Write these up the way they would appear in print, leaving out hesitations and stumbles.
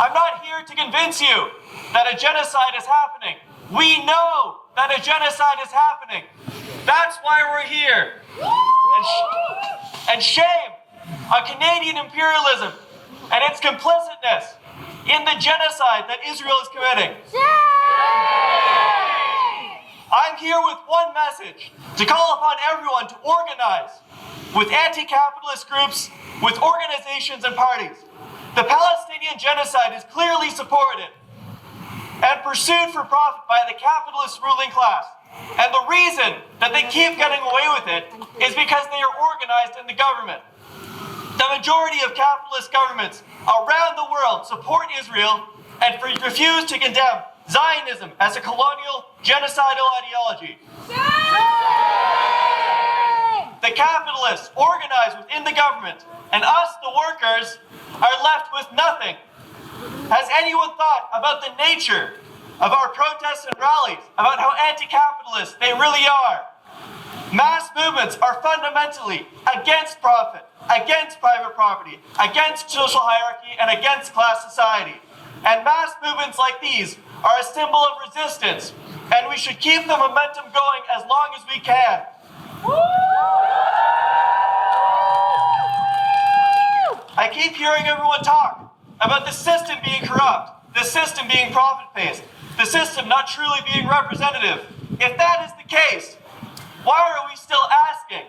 I'm not here to convince you that a genocide is happening. We know that a genocide is happening. That's why we're here. And shame on Canadian imperialism and its complicitness in the genocide that Israel is committing. I'm here with one message, to call upon everyone to organize with anti-capitalist groups, with organizations and parties. The Palestinian genocide is clearly supported and pursued for profit by the capitalist ruling class. And the reason that they keep getting away with it is because they are organized in the government. The majority of capitalist governments around the world support Israel and refuse to condemn Zionism as a colonial, genocidal ideology. The capitalists organize within the government, and us, the workers, are left with nothing. Has anyone thought about the nature of our protests and rallies, about how anti-capitalist they really are? Mass movements are fundamentally against profit, against private property, against social hierarchy, and against class society. And mass movements like these are a symbol of resistance, and we should keep the momentum going as long as we can. I keep hearing everyone talk about the system being corrupt, the system being profit-based, the system not truly being representative. If that is the case, why are we still asking,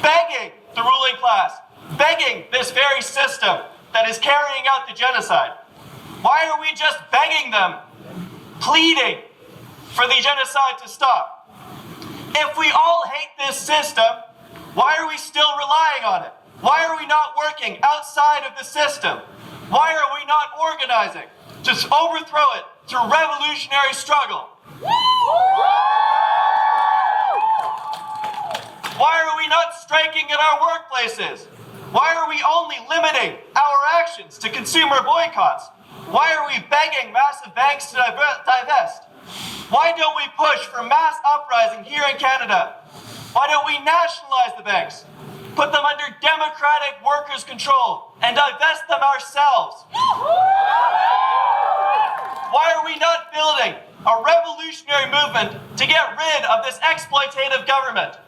begging the ruling class, begging this very system that is carrying out the genocide? Why are we just begging them, pleading for the genocide to stop? If we all hate this system, why are we still relying on it? Why are we not working outside of the system? Why are we not organizing to overthrow it through revolutionary struggle? Why are we not striking in our workplaces? Why are we only limiting our actions to consumer boycotts? Why are we begging massive banks to divest? Why don't we push for mass uprising here in Canada? Why don't we nationalize the banks, put them under democratic workers' control, and divest them ourselves? Why are we not building a revolutionary movement to get rid of this exploitative government?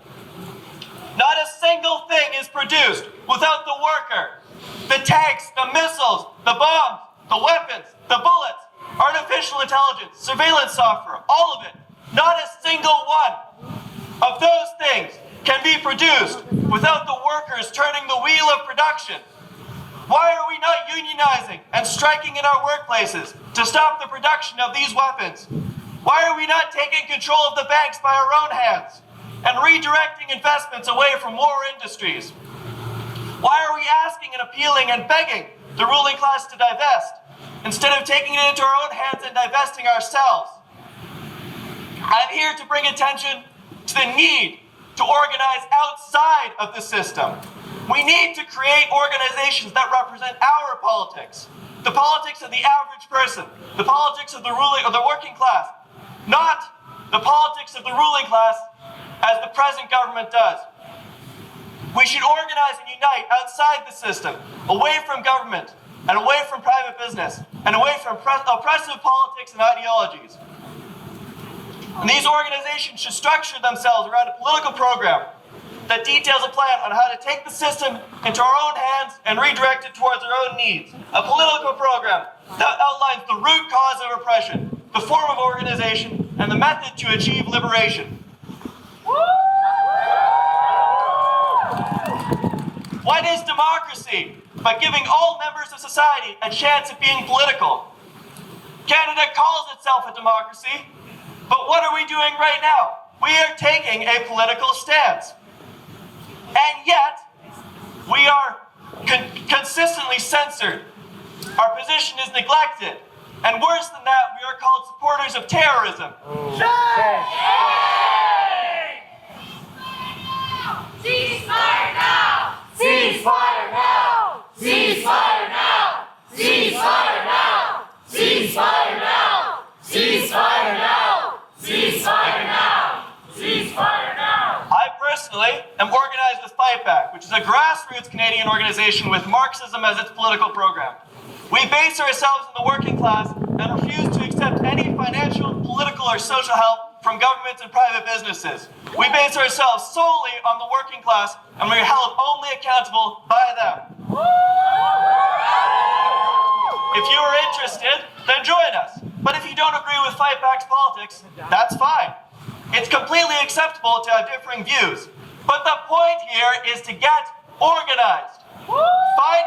Not a single thing is produced without the worker. The tanks, the missiles, the bombs, the weapons, the bullets, artificial intelligence, surveillance software, all of it. Not a single one of those things can be produced without the workers turning the wheel of production. Why are we not unionizing and striking in our workplaces to stop the production of these weapons? Why are we not taking control of the banks by our own hands and redirecting investments away from war industries? Why are we asking and appealing and begging the ruling class to divest instead of taking it into our own hands and divesting ourselves? I'm here to bring attention to the need to organize outside of the system. We need to create organizations that represent our politics, the politics of the average person, the politics of the working class, not the politics of the ruling class as the present government does. We should organize and unite outside the system, away from government, and away from private business, and away from oppressive politics and ideologies. And these organizations should structure themselves around a political program that details a plan on how to take the system into our own hands and redirect it towards our own needs. A political program that outlines the root cause of oppression, the form of organization, and the method to achieve liberation. What is democracy but giving all members of society a chance at being political? Canada calls itself a democracy, but what are we doing right now? We are taking a political stance. And yet, we are consistently censored. Our position is neglected. And worse than that, we are called supporters of terrorism. Ceasefire now! Ceasefire now! Ceasefire now! Ceasefire now! Ceasefire now! Ceasefire now! Ceasefire now! Ceasefire now! I personally am organized with Fightback, which is a grassroots Canadian organization with Marxism as its political program. We base ourselves in the working class and refuse to accept any financial, political, or social help from governments and private businesses. We base ourselves solely on the working class, and we are held only accountable by them. If you are interested, then join us. But if you don't agree with Fightback's politics, that's fine. It's completely acceptable to have differing views. But the point here is to get organized. Find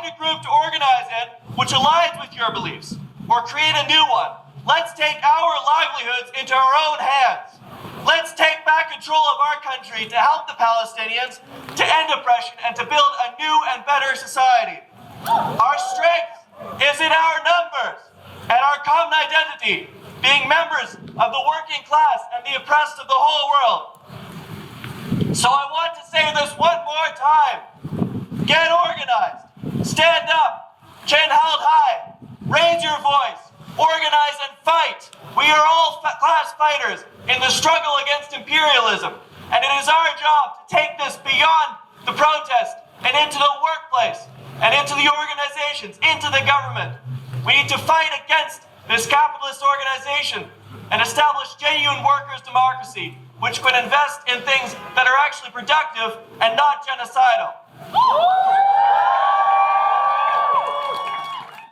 a group to organize in which aligns with your beliefs, or create a new one. Let's take our livelihoods into our own hands. Let's take back control of our country to help the Palestinians, to end oppression, and to build a new and better society. Our strength is in our numbers and our common identity, being members of the working class and the oppressed of the whole world. So I want to say this one more time. Get organized. Stand up. Chin held high. Raise your voice. Organize and fight. We are all class fighters in the struggle against imperialism. And it is our job to take this beyond the protest and into the workplace and into the organizations, into the government. We need to fight against this capitalist organization and establish genuine workers' democracy, which could invest in things that are actually productive and not genocidal.